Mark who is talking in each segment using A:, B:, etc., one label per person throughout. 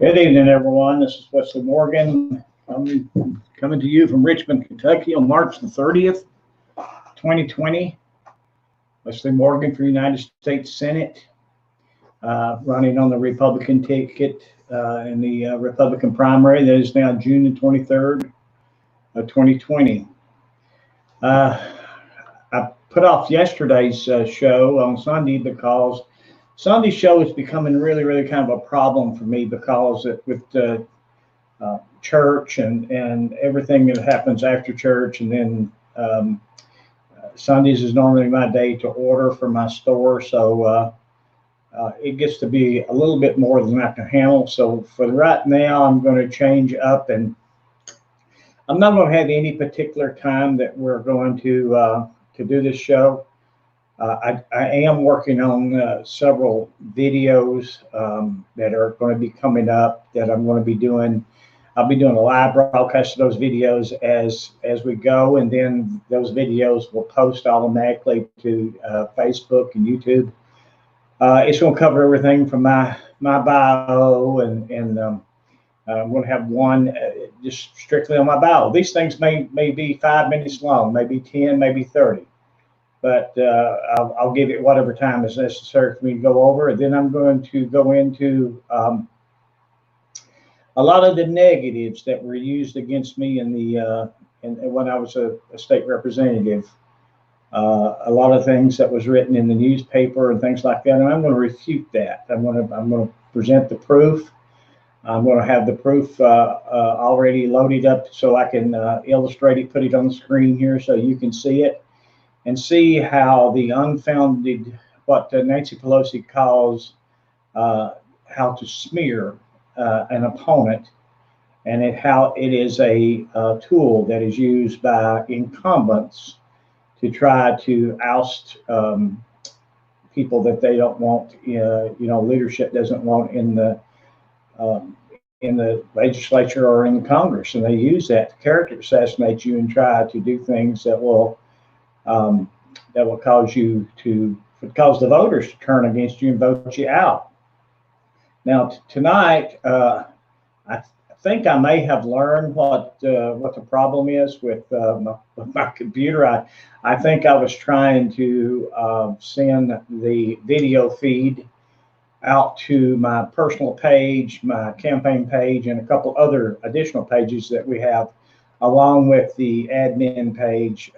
A: Good evening, everyone. This is Wesley Morgan. I'm coming to you from Richmond, Kentucky on March the 30th, 2020. Wesley Morgan for United States Senate, running on the Republican ticket in the Republican primary. That is now June the 23rd of 2020. I put off yesterday's show on Sunday because Sunday's show is becoming really kind of a problem for me because with church and everything that happens after church, and then Sundays is normally my day to order for my store, so it gets to be a little bit more than I can handle. So for right now, I'm going to change up, and I'm not going to have any particular time that we're going to do this show. I am working on several videos that are going to be coming up that I'm going to be doing. I'll be doing a live broadcast of those videos as we go, and then those videos will post automatically to Facebook and YouTube. It's going to cover everything from my bio, and I'm going to have one just strictly on my bio. These things may be 5 minutes long, maybe 10, maybe 30. But I'll give it whatever time is necessary for me to go over. And then I'm going to go into a lot of the negatives that were used against me in the when I was a state representative. A lot of things that was written in the newspaper and things like that, and I'm going to refute that. I'm going to present the proof. I'm going to have the proof already loaded up so I can illustrate it, put it on the screen here so you can see it. And see how the unfounded, what Nancy Pelosi calls how to smear an opponent, and how it is a tool that is used by incumbents to try to oust people that they don't want, leadership doesn't want in the legislature or in the Congress, and they use that to character assassinate you and try to do things that will cause the voters to turn against you and vote you out. Now tonight, I think I may have learned what the problem is with my computer. I think I was trying to send the video feed out to my personal page, my campaign page, and a couple other additional pages that we have, along with the admin page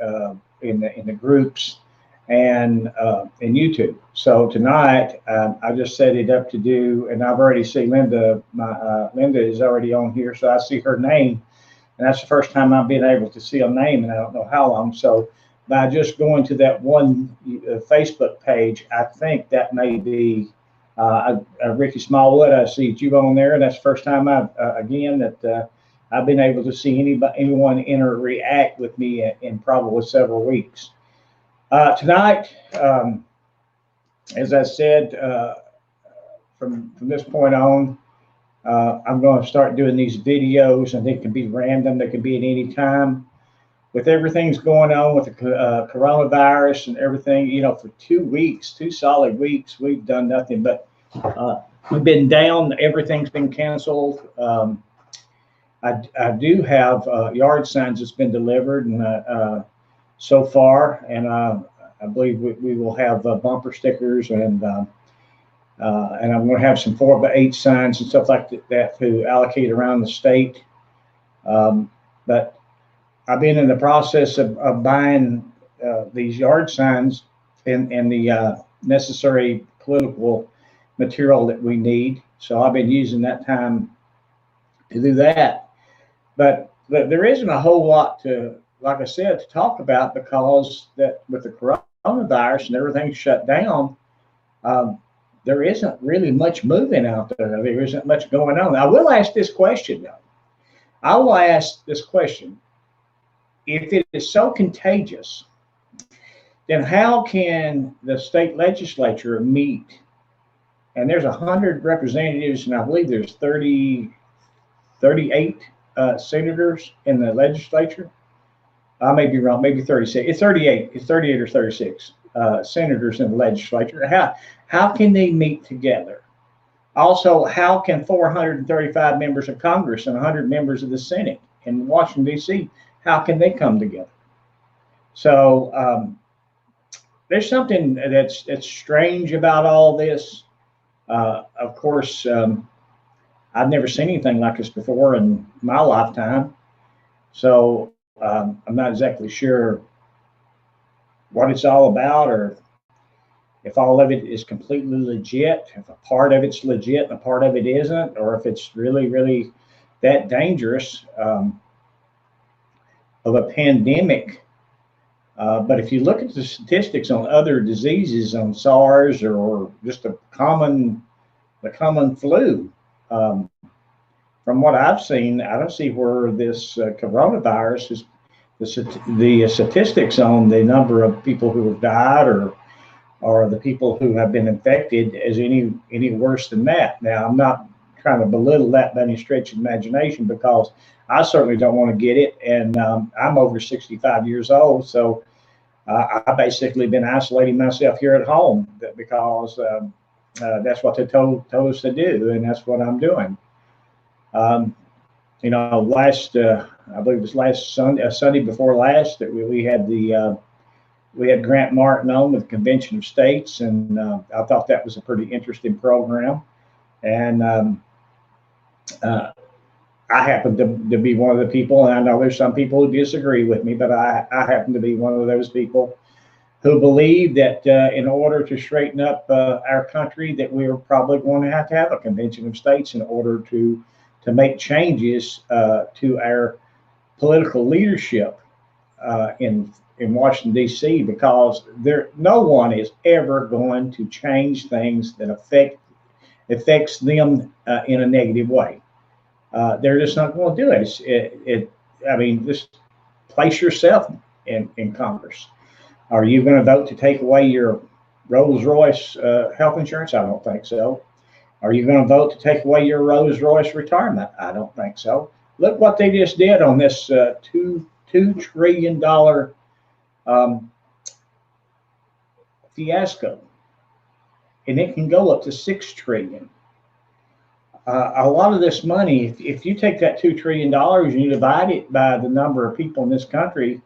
A: in the groups and in YouTube. So tonight I just set it up to do, and I've already seen Linda. Linda is already on here, so I see her name, and that's the first time I've been able to see a name, and I don't know how long. So by just going to that one Facebook page, I think that may be Ricky Smallwood. I see you on there, and that's the first time I've been able to see anyone interact with me in probably several weeks. Tonight, as I said, from this point on, I'm going to start doing these videos, and they can be random. They can be at any time. With everything's going on with the coronavirus and everything, for 2 weeks, 2 solid weeks, we've done nothing but we've been down. Everything's been canceled. I do have yard signs that's been delivered, and so far, and I believe we will have bumper stickers, and I'm going to have some 4x8 signs and stuff like that to allocate around the state. But I've been in the process of buying these yard signs and the necessary political material that we need. So I've been using that time to do that. But there isn't a whole lot to, like I said, to talk about, because that with the coronavirus and everything shut down, there isn't really much moving out there. There isn't much going on. I will ask this question, though. I will ask this question. If it is so contagious, then how can the state legislature meet? And there's 100 representatives, and I believe there's 38 senators in the legislature. I may be wrong, maybe 36. It's 38. It's 38 or 36 senators in the legislature. How can they meet together Also, how can 435 members of Congress and 100 members of the Senate in Washington, D.C., how can they come together? So there's something that's strange about all this. Of course, I've never seen anything like this before in my lifetime. So I'm not exactly sure what it's all about, or if all of it is completely legit, if a part of it's legit and a part of it isn't, or if it's really, really that dangerous of a pandemic. But if you look at the statistics on other diseases, on SARS or just the common flu, from what I've seen, I don't see where this coronavirus is. The statistics on the number of people who have died or the people who have been infected is any worse than that. Now, I'm not trying to belittle that by any stretch of imagination, because I certainly don't want to get it, and I'm over 65 years old, so I've basically been isolating myself here at home because that's what they told us to do, and that's what I'm doing. Last I believe it was last Sunday before last, that we had we had Grant Martin on with the Convention of States, and I thought that was a pretty interesting program. And I happen to be one of the people, and I know there's some people who disagree with me, but I happen to be one of those people who believe that in order to straighten up our country, that we're probably going to have a Convention of States in order to make changes to our political leadership in Washington, D.C., because no one is ever going to change things that affects them in a negative way. They're just not going to do it. I mean, just place yourself in Congress. Are you going to vote to take away your Rolls-Royce health insurance? I don't think so. Are you going to vote to take away your Rolls-Royce retirement? I don't think so. Look what they just did on this $2 trillion fiasco, and it can go up to $6 trillion. A lot of this money, if you take that $2 trillion and you divide it by the number of people in this country,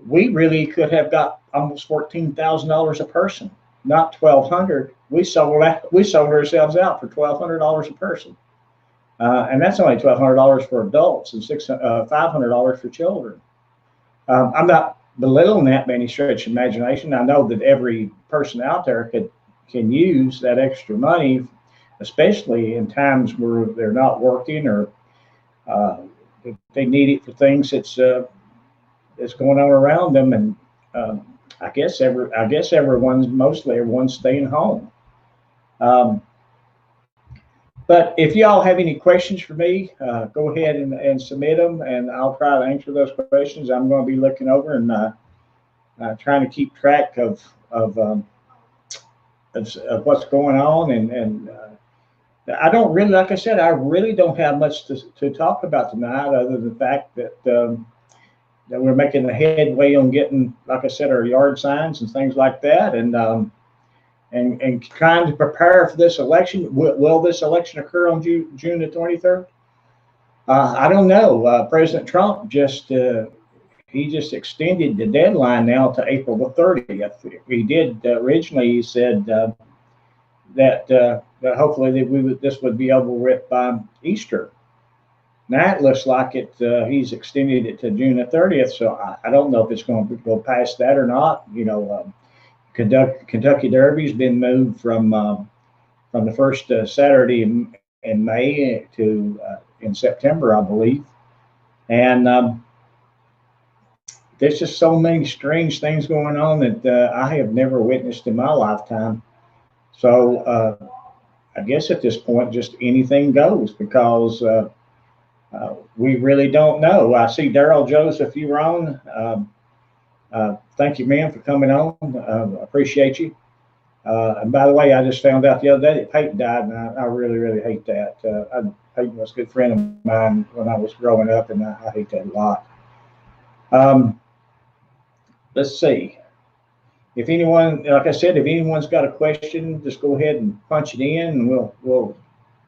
A: we really could have got almost $14,000 a person, not $1,200. We sold ourselves out for $1,200 a person, and that's only $1,200 for adults and $500 for children. I'm not belittling that by any stretch of imagination. I know that every person out there can use that extra money, especially in times where they're not working, or they need it for things that's going on around them. And I guess everyone's staying home. But if y'all have any questions for me, go ahead and submit them, and I'll try to answer those questions. I'm going to be looking over and trying to keep track of what's going on. And I don't really, like I said, I really don't have much to talk about tonight, other than the fact that we're making a headway on getting, like I said, our yard signs and things like that, and trying to prepare for this election. Will this election occur on June the 23rd? I don't know. President Trump just extended the deadline now to April the 30th. He did originally. He said that hopefully this would be over with by Easter. Now it looks like he's extended it to June the 30th. So I don't know if it's going to go past that or not. Kentucky Derby's been moved from the first Saturday in May to in September, I believe. And there's just so many strange things going on that I have never witnessed in my lifetime. So I guess at this point, just anything goes, because we really don't know. I see Daryl Joseph, you're on. Thank you, man, for coming on. Appreciate you. And by the way, I just found out the other day that Peyton died, and I really, really hate that. Peyton was a good friend of mine when I was growing up, and I hate that a lot. Let's see. if anyone, like I said, if anyone's got a question, just go ahead and punch it in, and we'll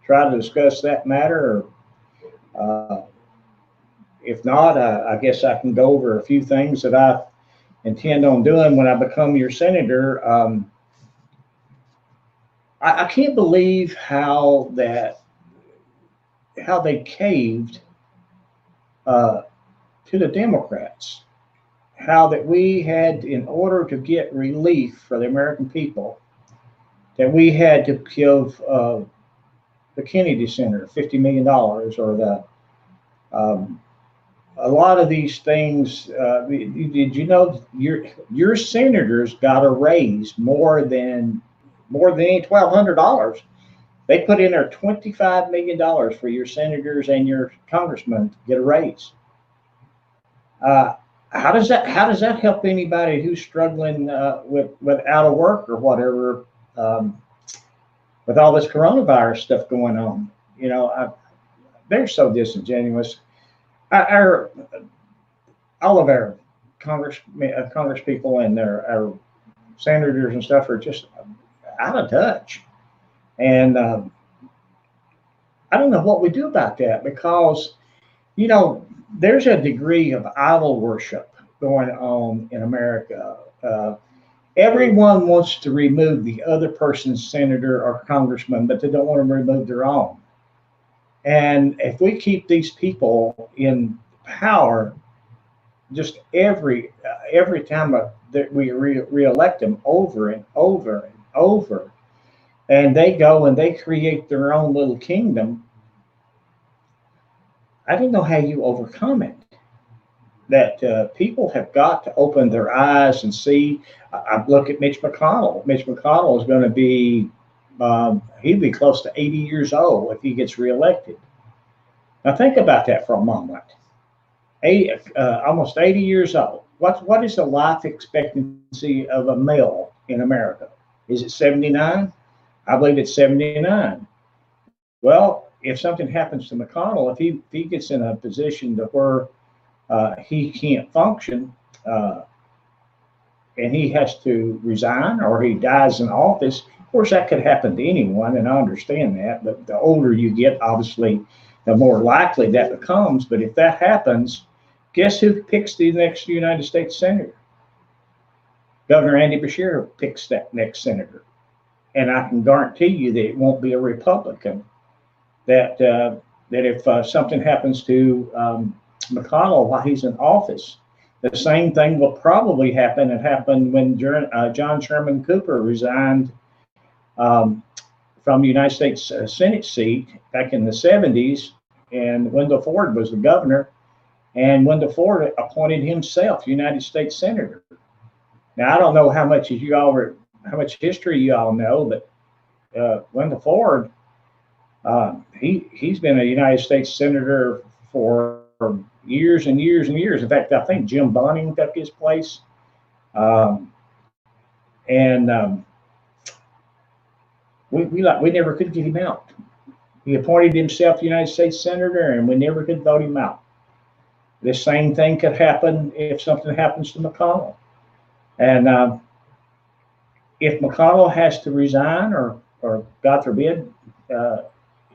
A: try to discuss that matter. Or, if not, I guess I can go over a few things that I intend on doing when I become your senator. I can't believe how they caved to the Democrats. How that we had, in order to get relief for the American people, that we had to give the Kennedy Center $50 million, or a lot of these things. Did you know your senators got a raise more than any $1,200? They put in there $25 million for your senators and your congressmen to get a raise. How does that help anybody who's struggling with out of work or whatever, with all this coronavirus stuff going on? They're so disingenuous. All of our Congress people and our senators and stuff are just out of touch, and I don't know what we do about that, because there's a degree of idol worship going on in America. Everyone wants to remove the other person's senator or congressman, but they don't want to remove their own. And if we keep these people in power, just every time that we reelect them over and over and over, and they go and they create their own little kingdom, I don't know how you overcome it. That people have got to open their eyes and see. I look at Mitch McConnell. Mitch McConnell is going to be, he'll be close to 80 years old if he gets reelected. Now think about that for a moment. Almost 80 years old. What is the life expectancy of a male in America? Is it 79? I believe it's 79. Well, if something happens to McConnell, if he gets in a position to where he can't function, and he has to resign, or he dies in office, of course that could happen to anyone, and I understand that. But the older you get, obviously, the more likely that becomes. But if that happens, guess who picks the next United States senator? Governor Andy Beshear picks that next senator, and I can guarantee you that it won't be a Republican. That if something happens to McConnell while he's in office, the same thing will probably happen. It happened when John Sherman Cooper resigned from the United States Senate seat back in the 70s, and Wendell Ford was the governor, and Wendell Ford appointed himself United States Senator. Now, I don't know how much history you all know, but Wendell Ford, he's been a United States Senator for years and years and years. In fact, I think Jim Bonning took his place. We never could get him out. He appointed himself United States Senator, and we never could vote him out. The same thing could happen if something happens to McConnell. And if McConnell has to resign, or God forbid,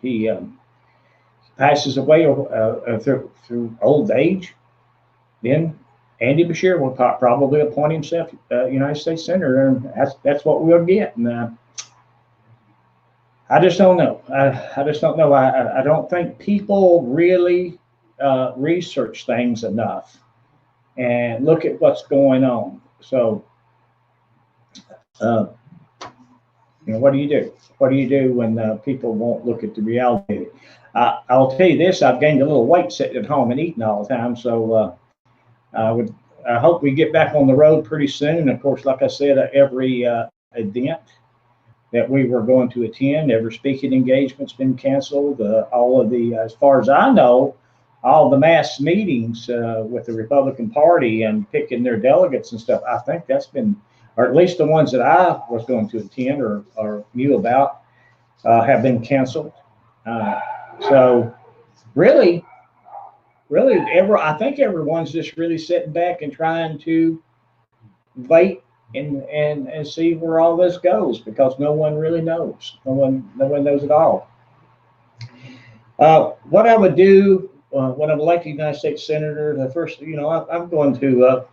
A: he passes away through old age, then Andy Beshear will probably appoint himself United States Senator, and that's what we'll get. And I just don't know. I just don't know. I don't think people really research things enough and look at what's going on. So, what do you do? What do you do when people won't look at the reality? I'll tell you this: I've gained a little weight sitting at home and eating all the time. So I hope we get back on the road pretty soon. Of course, like I said, every event that we were going to attend, every speaking engagement's been canceled. All of the, as far as I know, all the mass meetings with the Republican Party and picking their delegates and stuff, I think that's been, or at least the ones that I was going to attend or knew about, have been canceled. So really, I think everyone's just really sitting back and trying to wait and see where all this goes, because no one really knows. No one knows at all. What I would do when I'm elected United States Senator, the first, I'm going to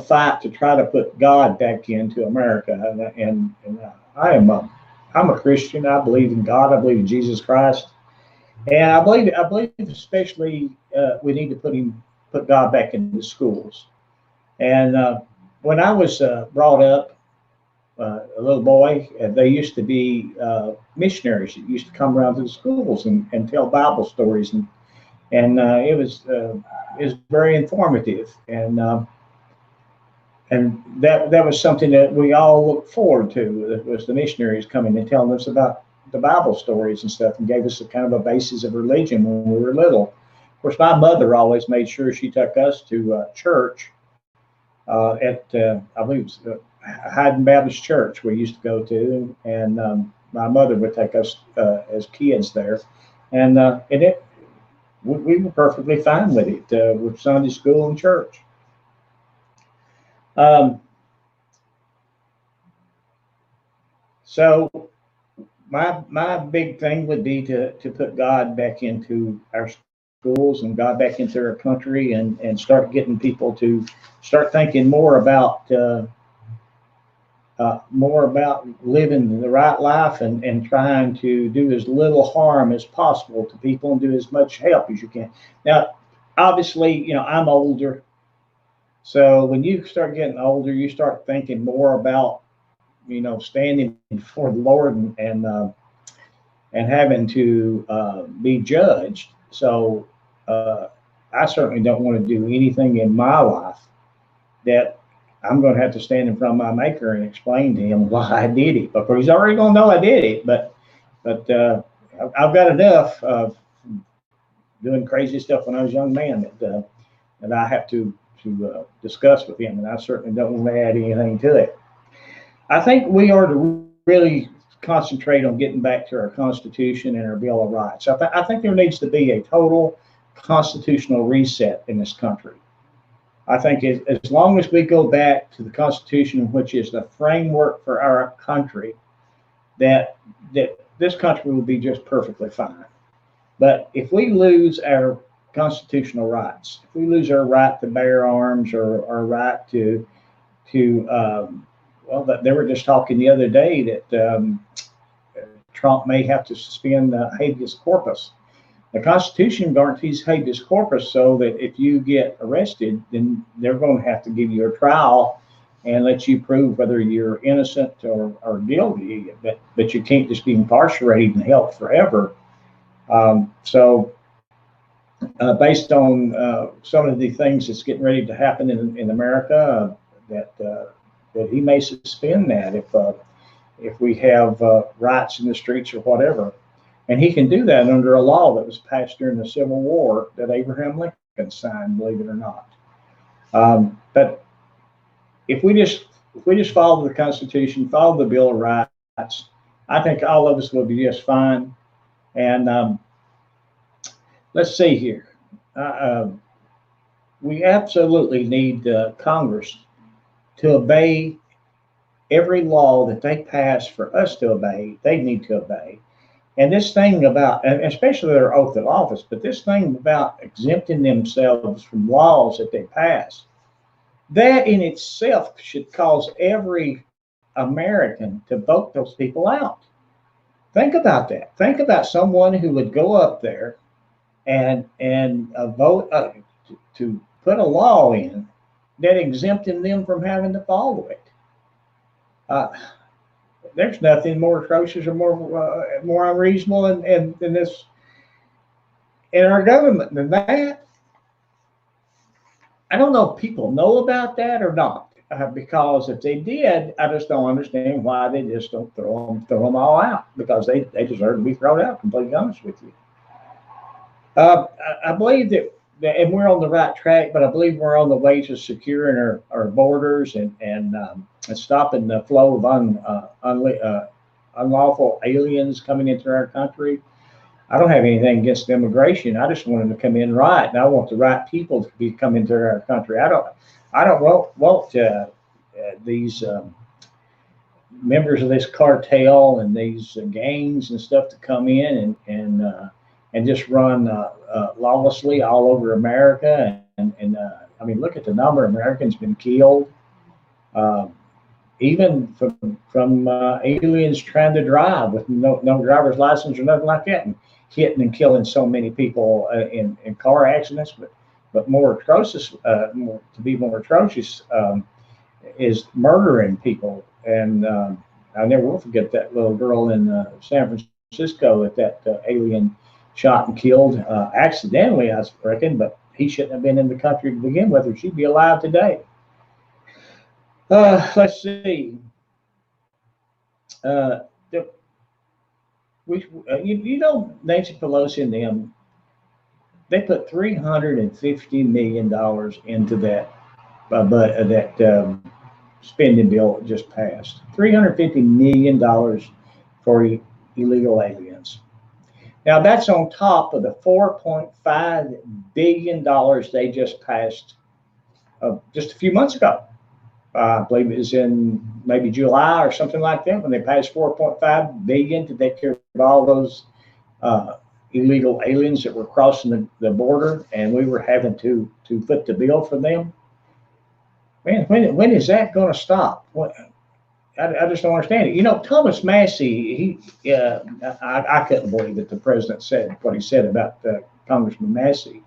A: fight to try to put God back into America. And I'm a Christian. I believe in God. I believe in Jesus Christ. And I believe especially we need to put God back into schools. And when I was brought up, a little boy, they used to be missionaries that used to come around to the schools and tell Bible stories, and it was very informative, and that was something that we all looked forward to. It was the missionaries coming and telling us about the Bible stories and stuff, and gave us a kind of a basis of religion when we were little. Of course, my mother always made sure she took us to church at I believe it was Hayden Baptist Church we used to go to, and my mother would take us as kids there, and we were perfectly fine with it, with Sunday school and church. Um, so my big thing would be to put God back into our schools and God back into our country, and start getting people to start thinking more about living the right life, and trying to do as little harm as possible to people and do as much help as you can. Now, obviously, I'm older. So when you start getting older, you start thinking more about, standing before the Lord, and having to be judged. So I certainly don't want to do anything in my life that I'm going to have to stand in front of my Maker and explain to him why I did it. Because he's already going to know I did it. But I've got enough of doing crazy stuff when I was a young man that I have to discuss with him, and I certainly don't want to add anything to it. I think we are to really concentrate on getting back to our Constitution and our Bill of Rights. I think there needs to be a total constitutional reset in this country. I think as long as we go back to the Constitution, which is the framework for our country, that this country will be just perfectly fine. But if we lose our constitutional rights, if we lose our right to bear arms, or our right to they were just talking the other day that Trump may have to suspend habeas corpus. The Constitution guarantees habeas corpus, so that if you get arrested, then they're going to have to give you a trial and let you prove whether you're innocent or guilty. But you can't just be incarcerated and held forever. Based on some of the things that's getting ready to happen in America, that he may suspend that if we have riots in the streets or whatever. And he can do that under a law that was passed during the Civil War that Abraham Lincoln signed, believe it or not. But if we just follow the Constitution, follow the Bill of Rights, I think all of us will be just fine. And let's see here. We absolutely need Congress to obey every law that they pass for us to obey. They need to obey. And this thing about, and especially their oath of office, but this thing about exempting themselves from laws that they pass, that in itself should cause every American to vote those people out. Think about that. Think about someone who would go up there and vote to put a law in that exempted them from having to follow it. There's nothing more atrocious or more unreasonable in this in our government than that. I don't know if people know about that or not, because if they did, I just don't understand why they just don't throw them all out, because they deserve to be thrown out. Completely honest with you. I believe that, and we're on the right track, but I believe we're on the way to securing our borders and stopping the flow of unlawful aliens coming into our country. I don't have anything against immigration. I just want them to come in right, and I want the right people to come into our country. I don't want these members of this cartel and these gangs and stuff to come in and just run lawlessly all over America. And I mean, look at the number of Americans been killed, even from aliens trying to drive with no driver's license or nothing like that, and hitting and killing so many people in car accidents. But more atrocious, to be more atrocious, is murdering people. And I never will forget that little girl in San Francisco that alien shot and killed accidentally, I reckon, but he shouldn't have been in the country to begin with, or she'd be alive today. Let's see. You know, Nancy Pelosi and them, they put $350 million into that, spending bill that just passed. $350 million for illegal aliens. Now that's on top of the $4.5 billion they just passed just a few months ago. I believe it was in maybe July or something like that when they passed $4.5 billion to take care of all those illegal aliens that were crossing the border, and we were having to foot the bill for them. Man, when is that going to stop? I just don't understand it. You know, Thomas Massey, I couldn't believe that the president said what he said about Congressman Massey,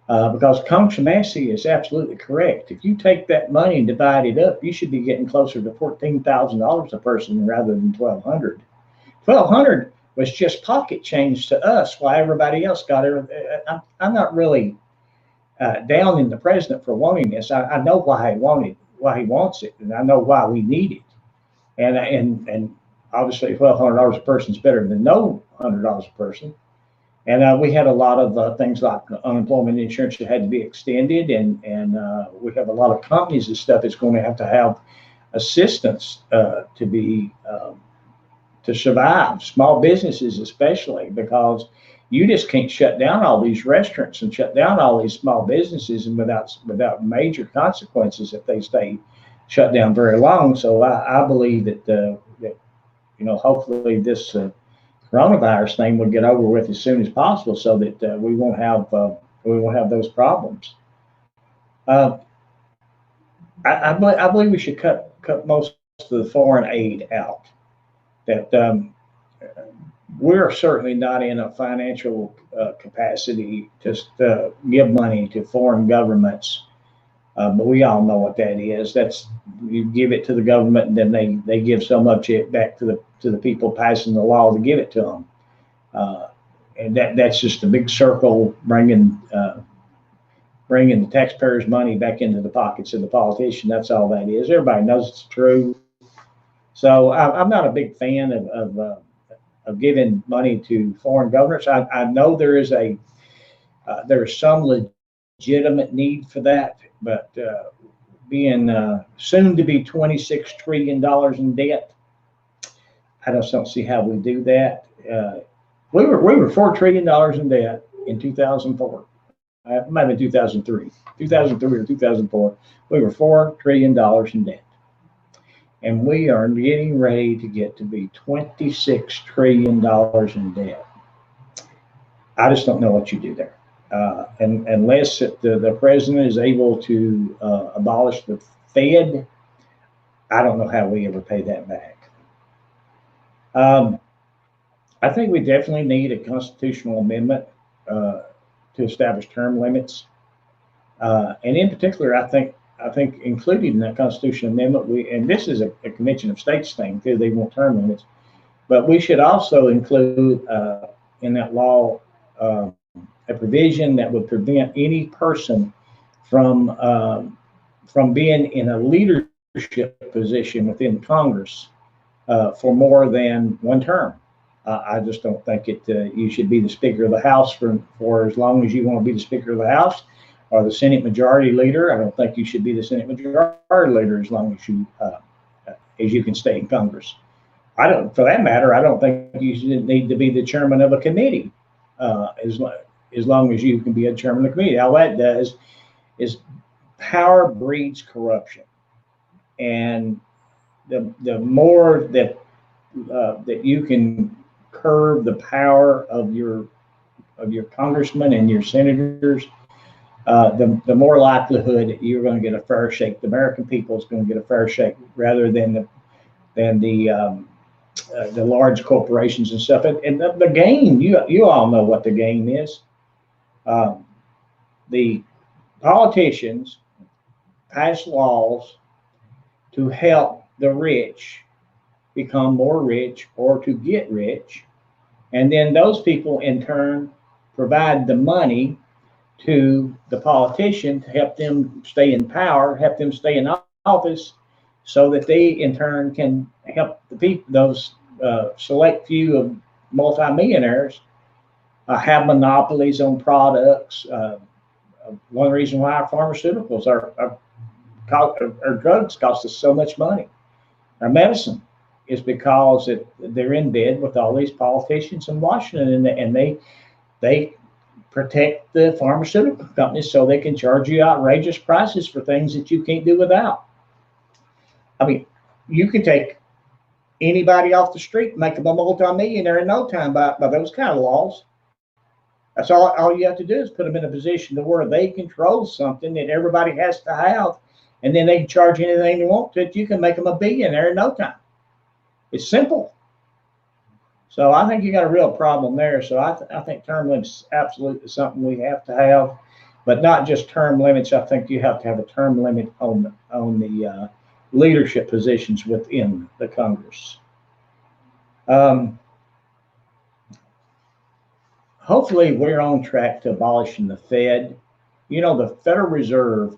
A: because Congressman Massey is absolutely correct. If you take that money and divide it up, you should be getting closer to $14,000 a person rather than $1,200. $1,200 was just pocket change to us, while everybody else got it. I'm not really down in the president for wanting this. I know why he wants it, and I know why we need it. And obviously $1,200 a person is better than no $100 a person. And we had a lot of things like unemployment insurance that had to be extended, and we have a lot of companies and stuff that's going to have assistance to survive. Small businesses especially, because you just can't shut down all these restaurants and shut down all these small businesses and without major consequences if they stay shut down very long. So I believe that hopefully this coronavirus thing will get over with as soon as possible, so that we won't have those problems. I believe we should cut most of the foreign aid out. That we're certainly not in a financial capacity to give money to foreign governments, but we all know what that is. That's, you give it to the government, and then they give so much it back to the people passing the law to give it to them, and that's just a big circle bringing the taxpayers' money back into the pockets of the politician. That's all that is. Everybody knows it's true. So I'm not a big fan of giving money to foreign governments. I know there is some legitimate need for that, but being soon to be $26 trillion in debt, I just don't see how we do that. We were $4 trillion in debt in 2004. It might have been 2003 or 2004. We were $4 trillion in debt. And we are getting ready to get to be $26 trillion in debt. I just don't know what you do there. And unless the president is able to abolish the Fed, I don't know how we ever pay that back. I think we definitely need a constitutional amendment to establish term limits. And in particular, I think included in that constitutional amendment, and this is a Convention of States thing too, they want term limits, but we should also include in that law a provision that would prevent any person from being in a leadership position within Congress for more than one term. I just don't think you should be the Speaker of the House for as long as you want to be the Speaker of the House, or the Senate Majority Leader. I don't think you should be the Senate Majority Leader as long as you can stay in Congress. For that matter, I don't think you should need to be the chairman of a committee as long as you can be a chairman of the committee. All that does is power breeds corruption. and the more that that you can curb the power of your congressmen and your senators, the more likelihood that you're going to get a fair shake. The American people is going to get a fair shake rather than the large corporations and stuff. And the game, you all know what the game is. The politicians pass laws to help the rich become more rich or to get rich. And then those people in turn provide the money to the politician to help them stay in power, help them stay in office, so that they in turn can help the people, those select few of multimillionaires, have monopolies on products. One reason why our pharmaceuticals our drugs cost us so much money. Our medicine is because they're in bed with all these politicians in Washington, and they protect the pharmaceutical companies so they can charge you outrageous prices for things that you can't do without. I mean, you can take anybody off the street and make them a multimillionaire in no time by those kind of laws. That's all you have to do is put them in a position to where they control something that everybody has to have, and then they can charge anything they want to it. You can make them a billionaire in no time. It's simple. So I think you got a real problem there. So I think term limits is absolutely something we have to have, but not just term limits. I think you have to have a term limit on the leadership positions within the Congress. Hopefully we're on track to abolishing the Fed. You know, the Federal Reserve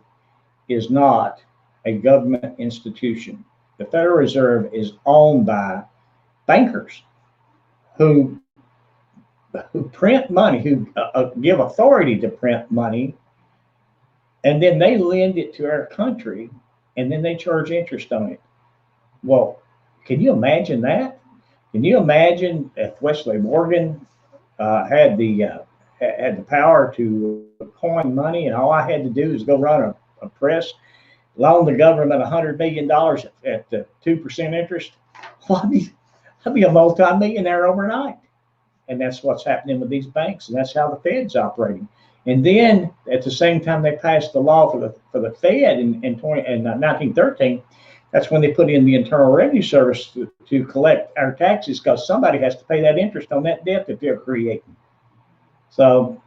A: is not a government institution. The Federal Reserve is owned by bankers who print money, who give authority to print money, and then they lend it to our country, and then they charge interest on it. Well, can you imagine that? Can you imagine if Wesley Morgan had the power to coin money, and all I had to do is go run a press, loan the government $100 million at 2% interest? Well, I'd be a multi-millionaire overnight. And that's what's happening with these banks, and that's how the Fed's operating. And then at the same time they passed the law for the Fed in 1913, that's when they put in the Internal Revenue Service to collect our taxes, because somebody has to pay that interest on that debt that they're creating. So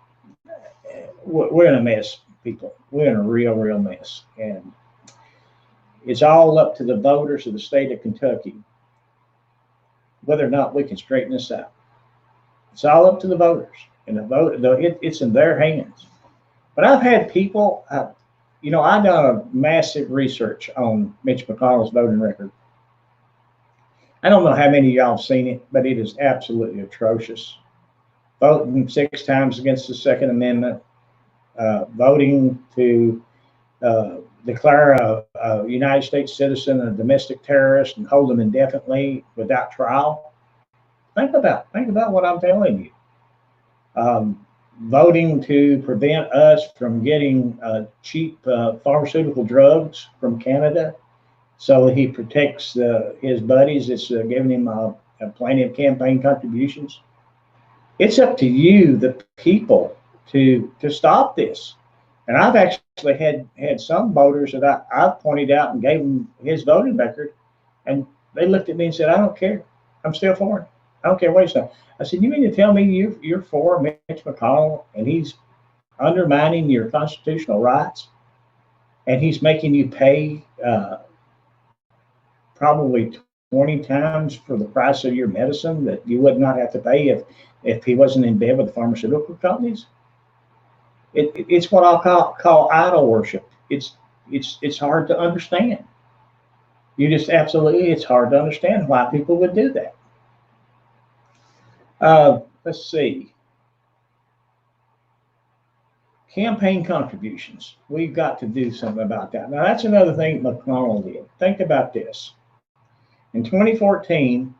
A: we're in a mess, people. We're in a real mess. And it's all up to the voters of the state of Kentucky whether or not we can straighten this out. It's all up to the voters, and it's in their hands. But I've had people, I've done a massive research on Mitch McConnell's voting record. I don't know how many of y'all have seen it, but it is absolutely atrocious. Voting 6 times against the Second Amendment, voting to declare a United States citizen a domestic terrorist and hold them indefinitely without trial. Think about what I'm telling you. Voting to prevent us from getting cheap pharmaceutical drugs from Canada, so he protects his buddies that's giving him plenty of campaign contributions. It's up to you, the people, to stop this. And I've actually had some voters that I've pointed out and gave them his voting record, and they looked at me and said, "I don't care. I'm still for him. I don't care what he's done." I said, "You mean to tell me you're for Mitch McConnell and he's undermining your constitutional rights, and he's making you pay probably 20 times for the price of your medicine that you would not have to pay if he wasn't in bed with the pharmaceutical companies?" It's what I'll call idol worship. It's hard to understand. It's hard to understand why people would do that. Let's see. Campaign contributions. We've got to do something about that. Now, that's another thing McConnell did. Think about this. In 2014,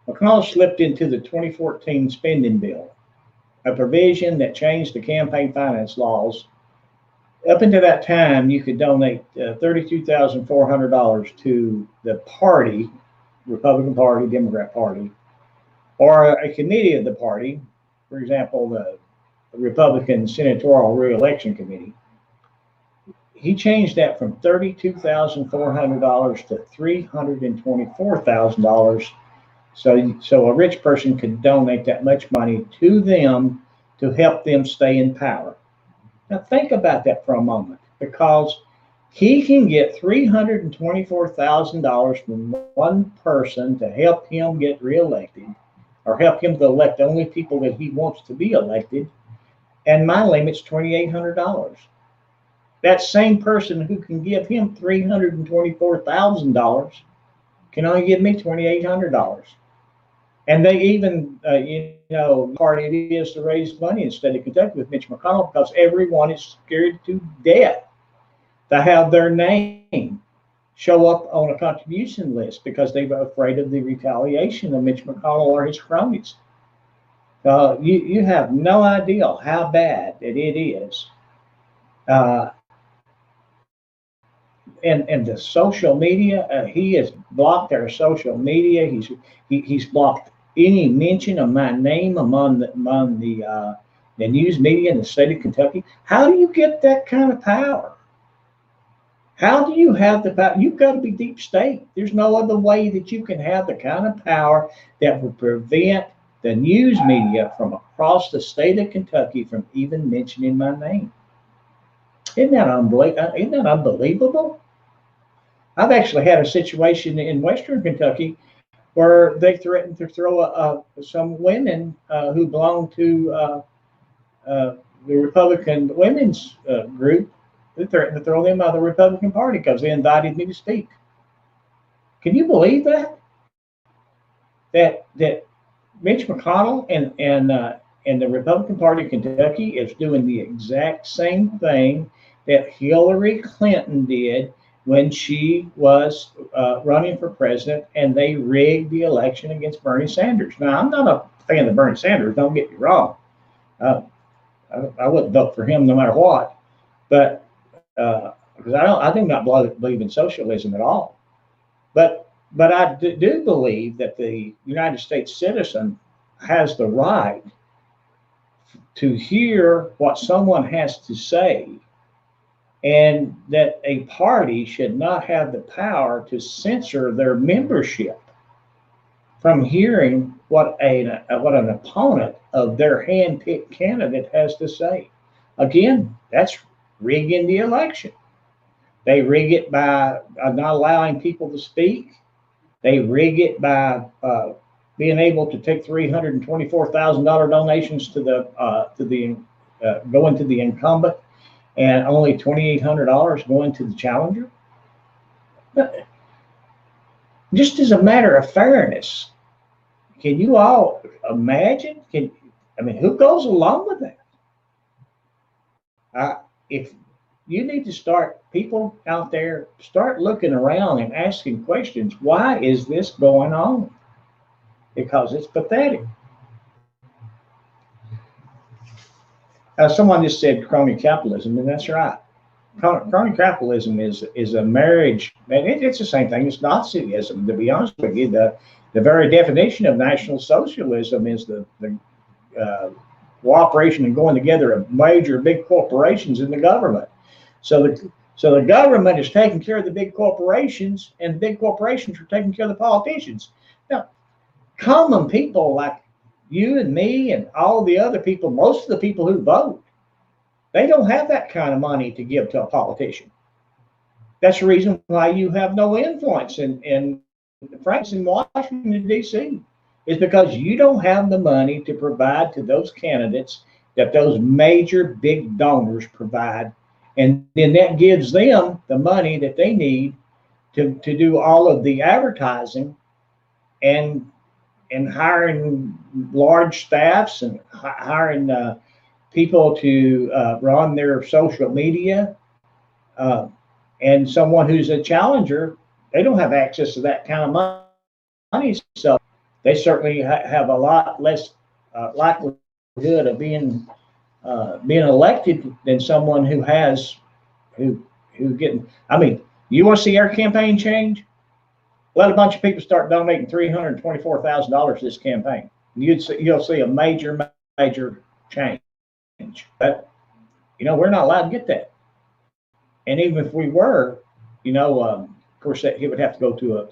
A: McConnell slipped into the 2014 spending bill, a provision that changed the campaign finance laws Up until that time, you could donate $32,400 to the party, Republican Party, Democrat Party, or a committee of the party. For example, the Republican Senatorial Reelection Committee. He changed that from $32,400 to $324,000. So a rich person could donate that much money to them to help them stay in power. Now think about that for a moment, because he can get $324,000 from one person to help him get reelected, or help him to elect only people that he wants to be elected, and my limit's $2,800. That same person who can give him $324,000 can only give me $2,800. And they even, part it is to raise money in state of Kentucky with Mitch McConnell, because everyone is scared to death to have their name show up on a contribution list, because they're afraid of the retaliation of Mitch McConnell or his cronies. You have no idea how bad that it is. And the social media, he has blocked our social media. He's blocked any mention of my name among the news media in the state of Kentucky. How do you get that kind of power? How do you have the power? You've got to be deep state. There's no other way that you can have the kind of power that would prevent the news media from across the state of Kentucky from even mentioning my name. Isn't that unbelievable? I've actually had a situation in Western Kentucky where they threatened to throw some women who belong to the Republican women's group. They threatened to throw them out of the Republican Party because they invited me to speak. Can you believe that? That Mitch McConnell and the Republican Party of Kentucky is doing the exact same thing that Hillary Clinton did when she was running for president, and they rigged the election against Bernie Sanders. Now, I'm not a fan of Bernie Sanders, don't get me wrong. I wouldn't vote for him no matter what, but because I do not believe in socialism at all. But I do believe that the United States citizen has the right to hear what someone has to say, and that a party should not have the power to censor their membership from hearing what an opponent of their hand-picked candidate has to say. Again, that's rigging the election. They rig it by not allowing people to speak. They rig it by being able to take $324,000 donations to going to the incumbent, and only $2,800 going to the challenger. But just as a matter of fairness, can you all imagine? Who goes along with that? If you need to people out there, start looking around and asking questions. Why is this going on? Because it's pathetic. Someone just said crony capitalism, and that's right. Crony capitalism is a marriage, and it's the same thing as Nazism. To be honest with you, the very definition of National Socialism is the cooperation and going together of major big corporations in the government. So the government is taking care of the big corporations, and the big corporations are taking care of the politicians. Now, common people like you and me and all the other people, most of the people who vote, they don't have that kind of money to give to a politician. That's the reason why you have no influence in Washington, D.C., is because you don't have the money to provide to those candidates that those major big donors provide. And then that gives them the money that they need to do all of the advertising and hiring large staffs and hiring people to run their social media. And someone who's a challenger, they don't have access to that kind of money. So they certainly have a lot less likelihood of being elected than someone who has who getting. I mean, you want to see our campaign change? Let a bunch of people start donating $324,000 this campaign. You'll see a major change. But we're not allowed to get that. And even if we were, of course, he would have to go to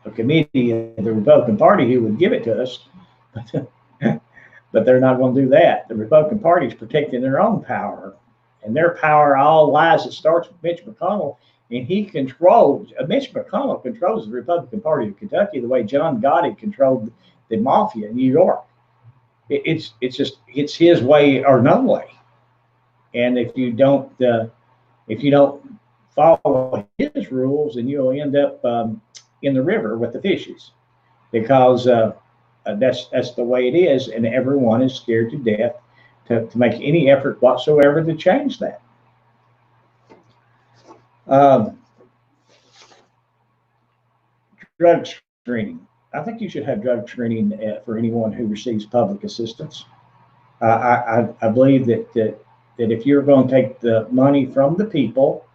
A: a committee of the Republican Party who would give it to us. But they're not going to do that. The Republican Party is protecting their own power, and their power all lies. It starts with Mitch McConnell, and Mitch McConnell controls the Republican Party of Kentucky the way John Gotti controlled the mafia in New York. It's his way or no way. And if you don't follow his rules, then you'll end up in the river with the fishes, because that's the way it is, and everyone is scared to death to make any effort whatsoever to change that. Drug screening. I think you should have drug screening for anyone who receives public assistance. I believe that if you're going to take the money from the people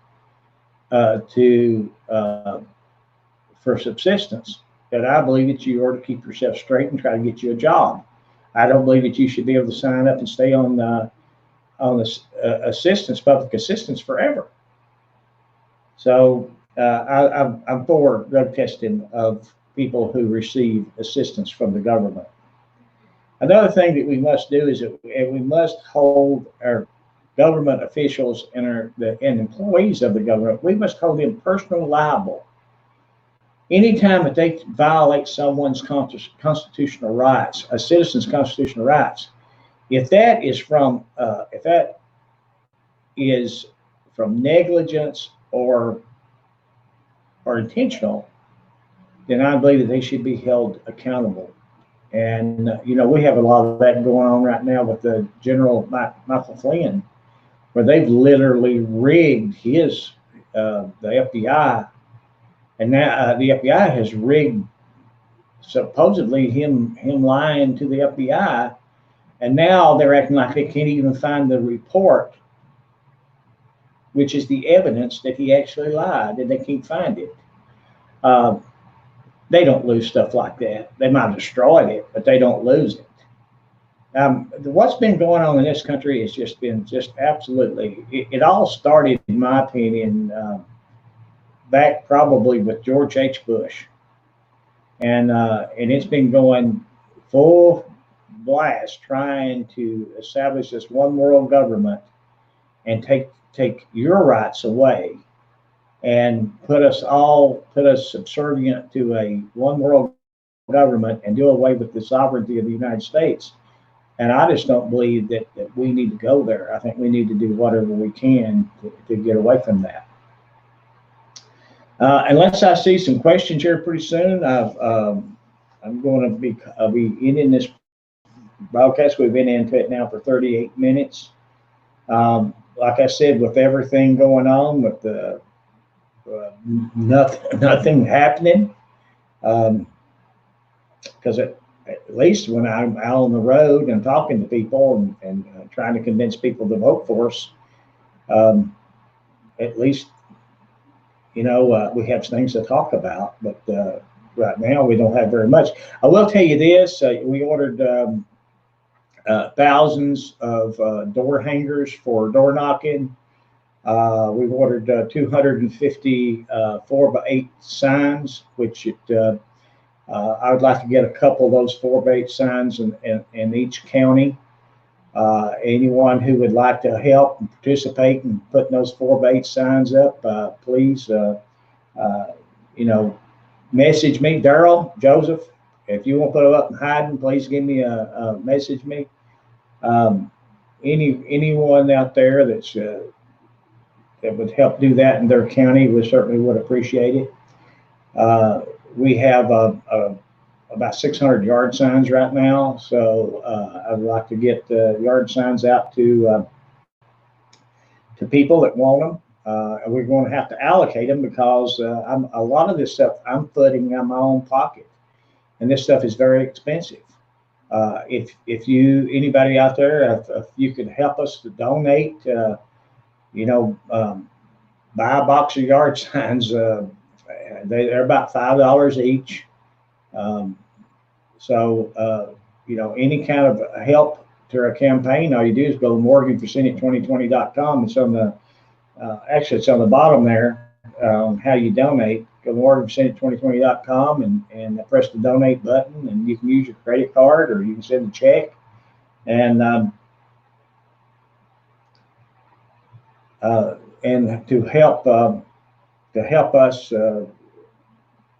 A: for subsistence, that I believe that you ought to keep yourself straight and try to get you a job. I don't believe that you should be able to sign up and stay on this public assistance forever. So I'm for drug testing of people who receive assistance from the government. Another thing that we must do is that we must hold our government officials and employees of the government, we must hold them personally liable. Anytime that they violate someone's constitutional rights, a citizen's constitutional rights, if that is from negligence or intentional, then I believe that they should be held accountable. And we have a lot of that going on right now with the General Michael Flynn, where they've literally rigged the FBI. And now the FBI has rigged supposedly him lying to the FBI, and now they're acting like they can't even find the report, which is the evidence that he actually lied, and they can't find it. They don't lose stuff like that. They might have destroyed it, but they don't lose it. What's been going on in this country has just been absolutely. It all started, in my opinion, back probably with George H. Bush, and it's been going full blast trying to establish this one world government and take your rights away and put us subservient to a one world government and do away with the sovereignty of the United States. And I just don't believe that we need to go there. I think we need to do whatever we can to get away from that. Unless I see some questions here pretty soon, I'm going to be ending this broadcast. We've been into it now for 38 minutes. Like I said, with everything going on, with the nothing happening, because at least when I'm out on the road and talking to people and trying to convince people to vote for us, at least we have things to talk about. But right now we don't have very much. I will tell you this: we ordered thousands of door hangers for door knocking. We've ordered 250 4x8 signs, which I would like to get a couple of those 4x8 signs in each county. Anyone who would like to help and participate in putting those 4x8 signs up, please, message me, Daryl, Joseph. If you want to put them up in hiding, please give me a message me. Anyone out there that would help do that in their county, we certainly would appreciate it. We have about 600 yard signs right now, so I'd like to get yard signs out to people that want them. And we're going to have to allocate them because a lot of this stuff I'm footing in my own pocket, and this stuff is very expensive. If anybody out there, if you could help us to donate, buy a box of yard signs. They're about $5 each. Um, so, any kind of help to our campaign, all you do is go to morganforsenate2020.com. It's on the actually, it's on the bottom there, how you donate. Go to morganforsenate2020.com and press the donate button, and you can use your credit card or you can send a check. And to help us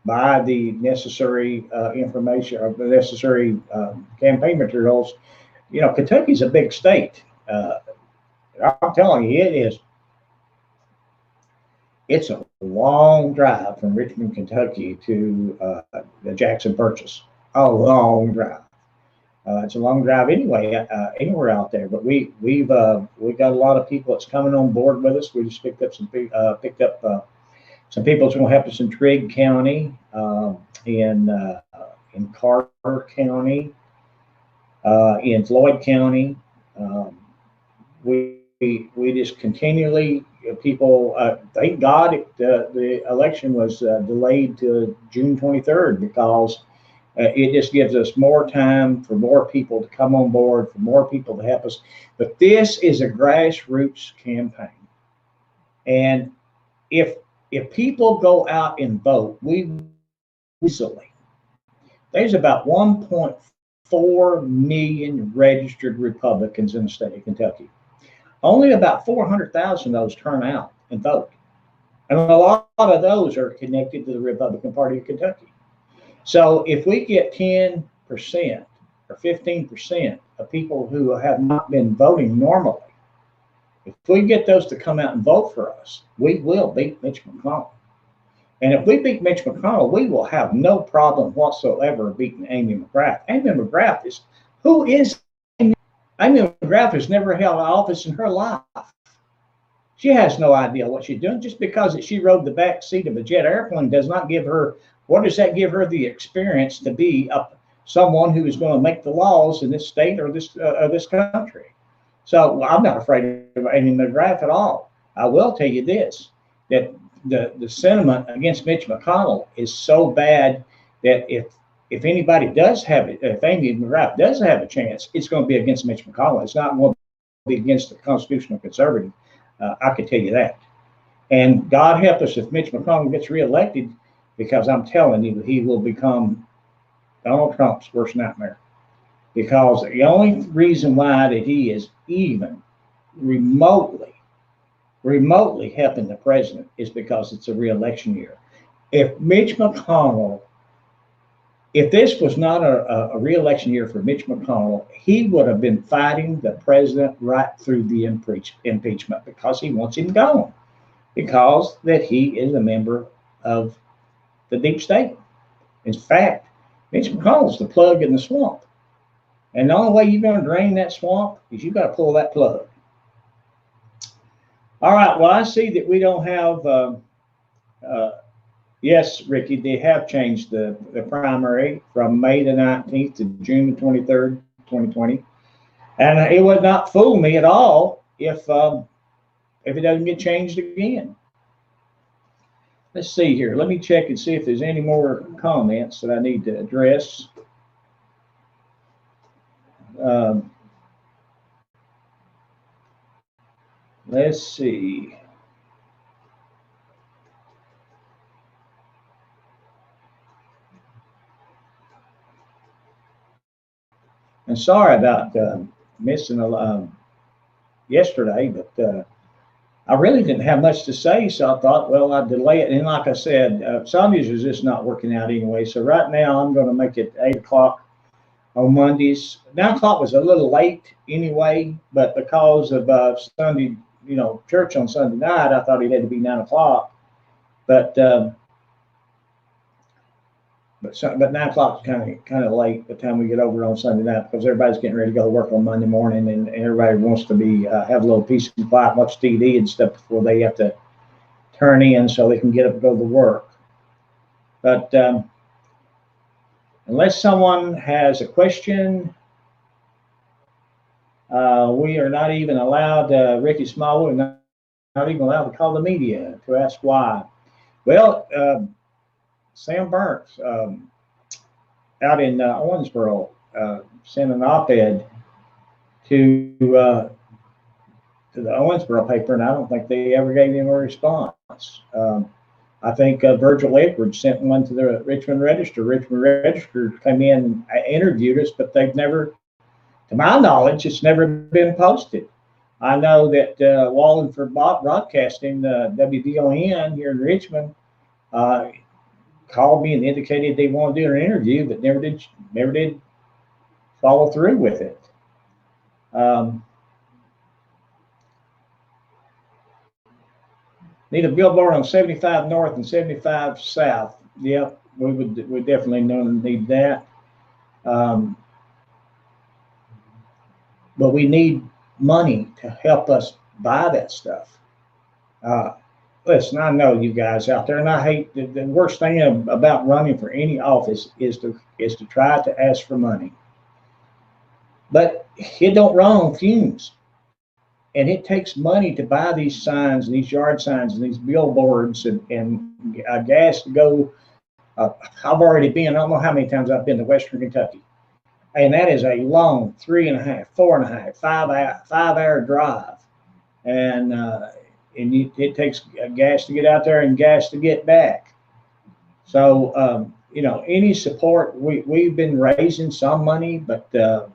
A: buy the necessary information or the necessary campaign materials. Kentucky's a big state. I'm telling you, it's a long drive from Richmond, Kentucky to the Jackson Purchase. A long drive. It's a long drive anyway, anywhere out there. But we've got a lot of people that's coming on board with us. We just picked up some people that's going to help us in Trigg County, in Carter County, in Floyd County. We just continually people. Thank God the election was delayed to June 23rd because it just gives us more time for more people to come on board, for more people to help us. But this is a grassroots campaign, and if people go out and vote, easily. There's about 1.4 million registered Republicans in the state of Kentucky. Only about 400,000 of those turn out and vote. And a lot of those are connected to the Republican Party of Kentucky. So if we get 10% or 15% of people who have not been voting normally, if we get those to come out and vote for us, we will beat Mitch McConnell. And if we beat Mitch McConnell, we will have no problem whatsoever beating Amy McGrath. Amy McGrath is, who is Amy? Amy McGrath has never held office in her life. She has no idea what she's doing. Just because she rode the back seat of a jet airplane does not give her, what does that give her the experience to be someone who is going to make the laws in this state or this country? So I'm not afraid of Amy McGrath at all. I will tell you this, that the sentiment against Mitch McConnell is so bad that if anybody does have it, if Amy McGrath does have a chance, it's going to be against Mitch McConnell. It's not going to be against the constitutional conservative. I can tell you that. And God help us if Mitch McConnell gets reelected, because I'm telling you, he will become Donald Trump's worst nightmare. Because the only reason why that he is even remotely helping the president is because it's a re-election year. If Mitch McConnell, if this was not a re-election year for Mitch McConnell, he would have been fighting the president right through the impeachment because he wants him gone, because that he is a member of the deep state. In fact, Mitch McConnell's the plug in the swamp. And the only way you're going to drain that swamp is you got to pull that plug. All right. Well, I see that we don't have. Yes, Ricky, they have changed the primary from May the 19th to June the 23rd, 2020, and it would not fool me at all if it doesn't get changed again. Let's see here. Let me check and see if there's any more comments that I need to address. Let's see. And sorry about missing yesterday, but I really didn't have much to say, so I thought, well, I'd delay it. And like I said, Sundays is just not working out anyway. So right now I'm going to make it 8 o'clock on Mondays. 9 o'clock was a little late anyway, but because of Sunday, church on Sunday night, I thought it had to be 9 o'clock. But 9 o'clock is kind of late by the time we get over on Sunday night, because everybody's getting ready to go to work on Monday morning, and everybody wants to have a little peace and quiet, watch TV and stuff before they have to turn in so they can get up and go to work. But unless someone has a question, we are not even allowed, Ricky Smallwood, not even allowed to call the media to ask why. Well, Sam Burns out in Owensboro sent an op-ed to to the Owensboro paper, and I don't think they ever gave him a response. I think Virgil Edwards sent one to the Richmond Register. Richmond Register came in, interviewed us, but they've never, to my knowledge, it's never been posted. I know that Wallingford Broadcasting, WVON here in Richmond, called me and indicated they want to do an interview, but never did follow through with it. Need a billboard on 75 North and 75 South. Yep, we definitely need that. But we need money to help us buy that stuff. Listen, I know you guys out there, and I hate the worst thing about running for any office is to try to ask for money. But it don't run on fumes. And it takes money to buy these signs and these yard signs and these billboards and gas to go. I've already been, I don't know how many times I've been to Western Kentucky. And that is a long 3.5, 4.5, 5 hour drive. And it takes gas to get out there and gas to get back. So, any support, we've been raising some money, but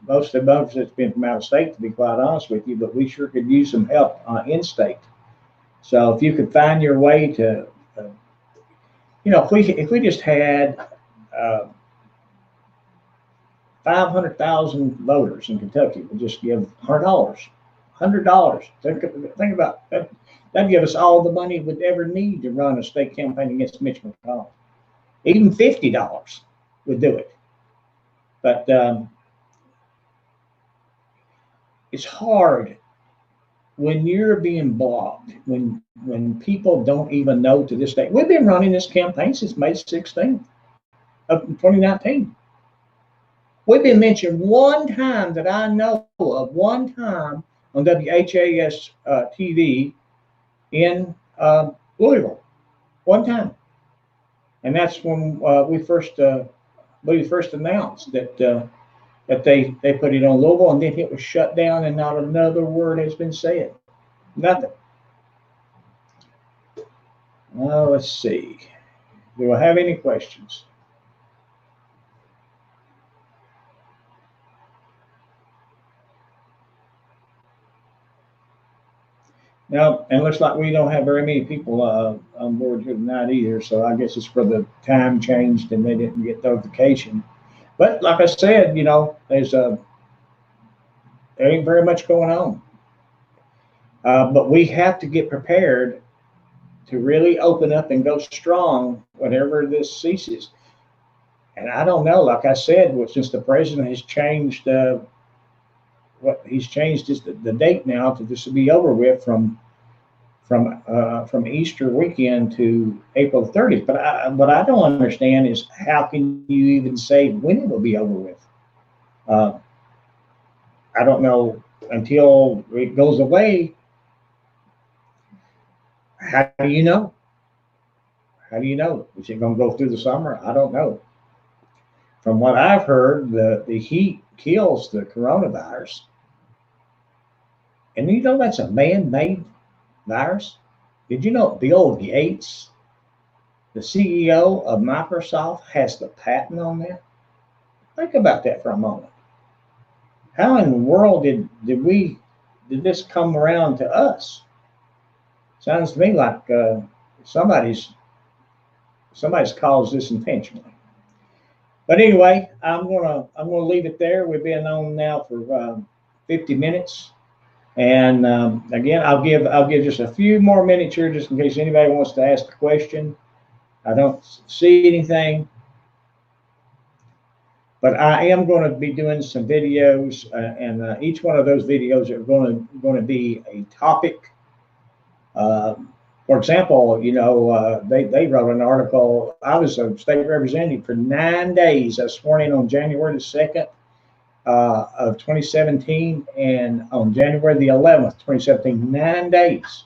A: most of it's been from out of state, to be quite honest with you, but we sure could use some help in state. So if you could find your way to, if we just had 500,000 voters in Kentucky, we'll just give $100. Think about that. That'd give us all the money we'd ever need to run a state campaign against Mitch McConnell. Even $50 would do it. But it's hard when you're being blocked, when people don't even know to this day. We've been running this campaign since May 16th of 2019. We've been mentioned one time that I know of, one time on WHAS TV in Louisville. One time. And that's when we first announced that they put it on Louisville, and then it was shut down, and not another word has been said. Nothing. Well, let's see. Do I have any questions? No, and it looks like we don't have very many people on board here tonight either. So I guess it's for the time changed and they didn't get notification. But like I said, there ain't very much going on. But we have to get prepared to really open up and go strong whenever this ceases. And I don't know, like I said, since the president has changed he's changed the date now to this to be over with from Easter weekend to April 30th. But what I don't understand is how can you even say when it will be over with? I don't know until it goes away. How do you know? How do you know? Is it going to go through the summer? I don't know. From what I've heard, the heat kills the coronavirus. And that's a man-made virus. Did you know Bill Gates, the CEO of Microsoft, has the patent on that? Think about that for a moment. How in the world did this come around to us? Sounds to me like somebody's caused this intentionally. But anyway, I'm gonna leave it there. We've been on now for 50 minutes. And again, I'll give just a few more minutes here, just in case anybody wants to ask a question. I don't see anything, but I am going to be doing some videos, and each one of those videos are going to be a topic. For example, they wrote an article. I was a state representative for 9 days. I was sworn in on January the 2nd. Of 2017, and on January the 11th, 2017, 9 days.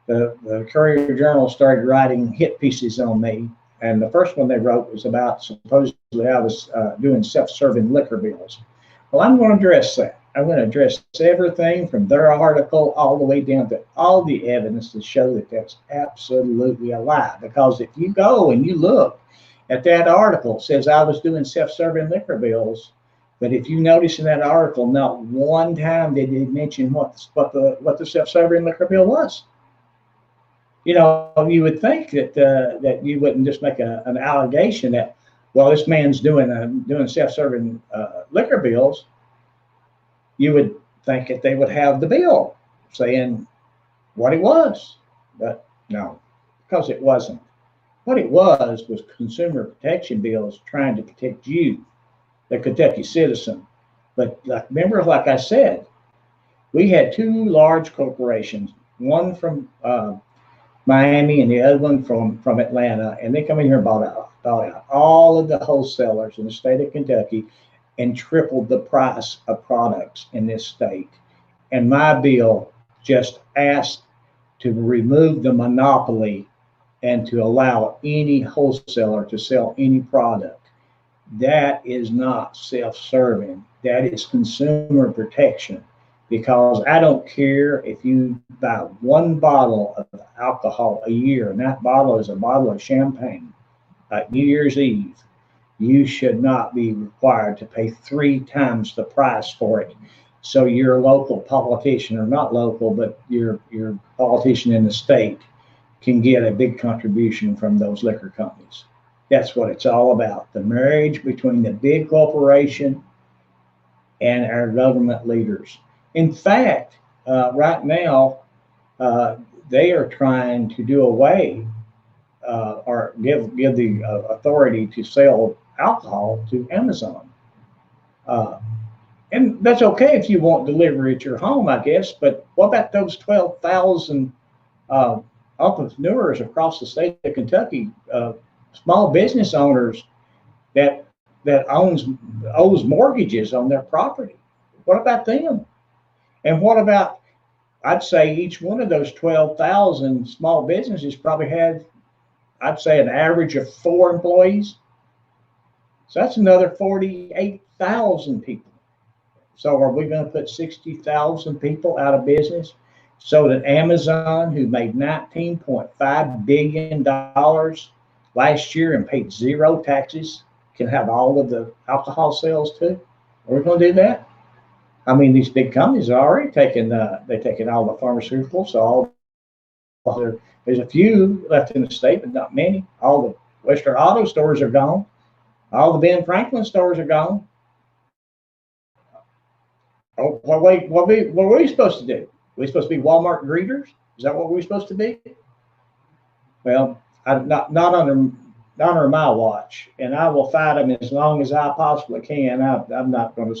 A: the Courier Journal started writing hit pieces on me. And the first one they wrote was about supposedly I was doing self-serving liquor bills. Well, I'm going to address that. I'm going to address everything from their article all the way down to all the evidence to show that that's absolutely a lie. Because if you go and you look at that article, it says I was doing self-serving liquor bills. But if you notice in that article, not one time did they mention what the self-serving liquor bill was. You know, you would think that you wouldn't just make an allegation that, well, this man's doing self-serving liquor bills. You would think that they would have the bill saying what it was, but no, because it wasn't. What it was consumer protection bills trying to protect you, the Kentucky citizen. But remember, like I said, we had two large corporations, one from Miami and the other one from Atlanta, and they come in here and bought out all of the wholesalers in the state of Kentucky and tripled the price of products in this state. And my bill just asked to remove the monopoly and to allow any wholesaler to sell any product. That is not self-serving. That is consumer protection. Because I don't care if you buy one bottle of alcohol a year, and that bottle is a bottle of champagne at New Year's Eve, you should not be required to pay 3 times the price for it. So your local politician, or not local, but your politician in the state can get a big contribution from those liquor companies. That's what it's all about. The marriage between the big corporation and our government leaders. In fact, right now, they are trying to do away or give the authority to sell alcohol to Amazon. And that's okay if you want delivery at your home, I guess. But what about those 12,000 entrepreneurs across the state of Kentucky, small business owners that owes mortgages on their property? What about them? And what about, I'd say each one of those 12,000 small businesses probably had, I'd say, an average of 4 employees. So that's another 48,000 people. So are we going to put 60,000 people out of business so that Amazon, who made $19.5 billion last year and paid 0 taxes, can have all of the alcohol sales too? Are we going to do that? I mean, these big companies are already taking they're taking all the pharmaceuticals. So there's a few left in the state, but not many. All the Western Auto stores are gone. All the Ben Franklin stores are gone. Oh, what are we supposed to do? Are we supposed to be Walmart greeters? Is that what we're supposed to be? Well, not under my watch, and I will fight them as long as I possibly can. I'm not going to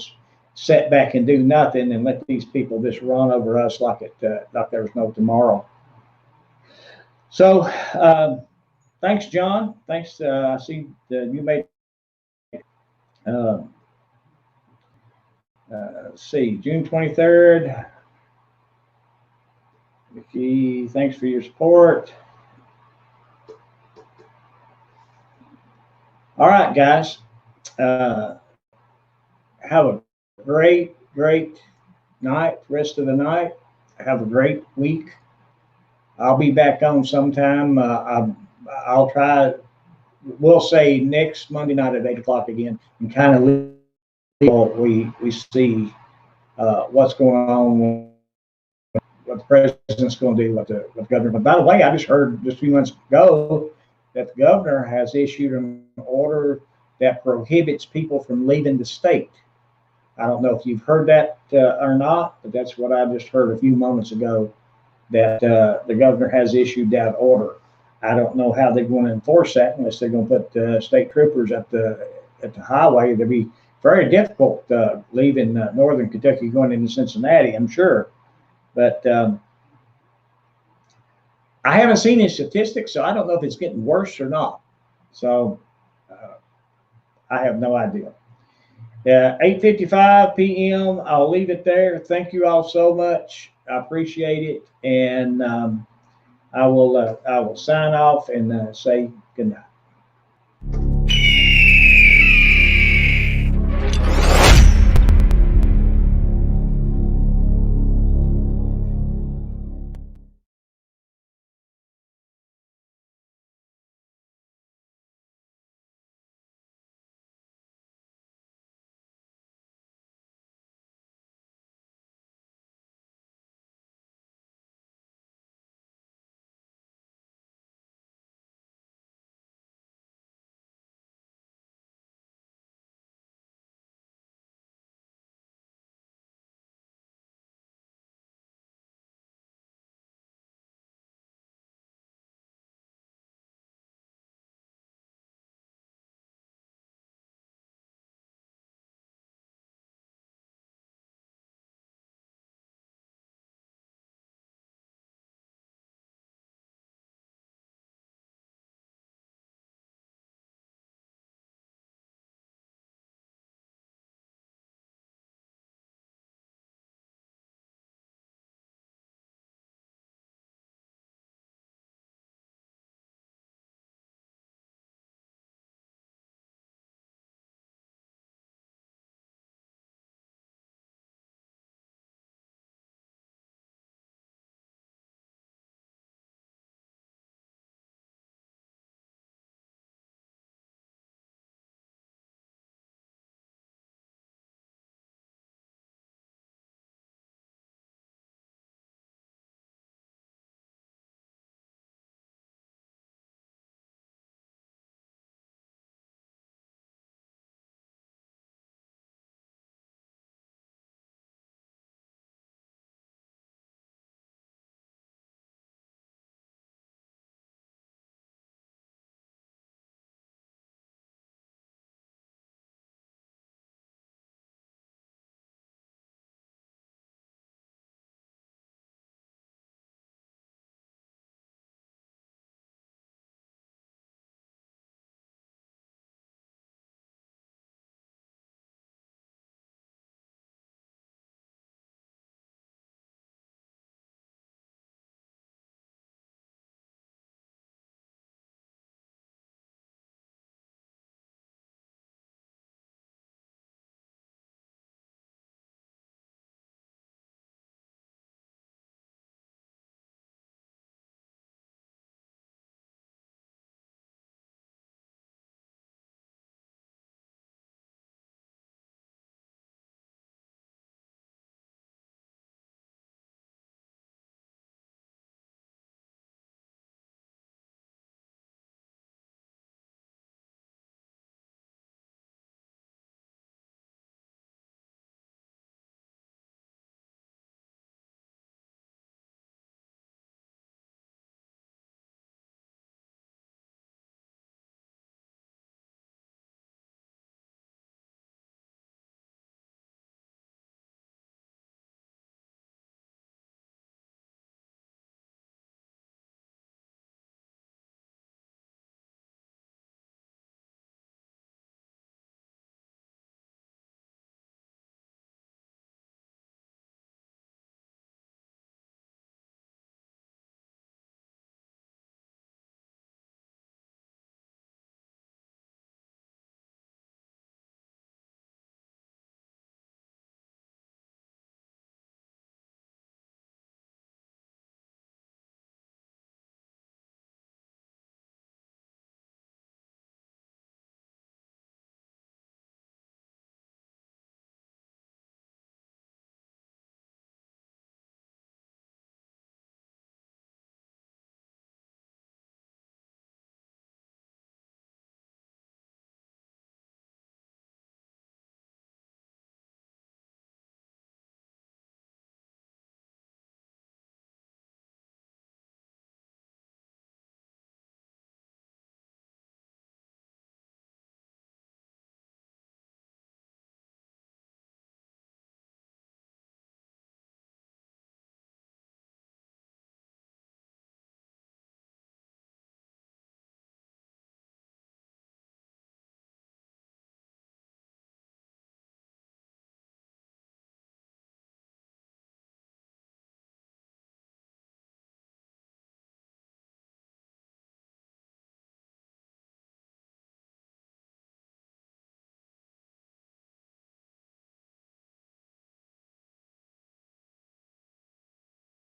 A: sit back and do nothing and let these people just run over us like there's no tomorrow. So thanks, John. Thanks. I see you made. Let's see, June 23rd. Vicky, thanks for your support. All right, guys. Have a great night, rest of the night. Have a great week. I'll be back on sometime. I'll try, we'll say next Monday night at 8 o'clock again, and kind of we see what's going on, what the president's going to do, what the governor. But by the way, I just heard just a few months ago that the governor has issued an order that prohibits people from leaving the state. I don't know if you've heard that or not, but that's what I just heard a few moments ago, that the governor has issued that order. I don't know how they're going to enforce that unless they're going to put state troopers at the highway. It'll be very difficult leaving northern Kentucky going into Cincinnati, I'm sure. But I haven't seen any statistics, so I don't know if it's getting worse or not. So I have no idea. 8:55 p.m. I'll leave it there. Thank you all so much. I appreciate it. And I will sign off and say good night.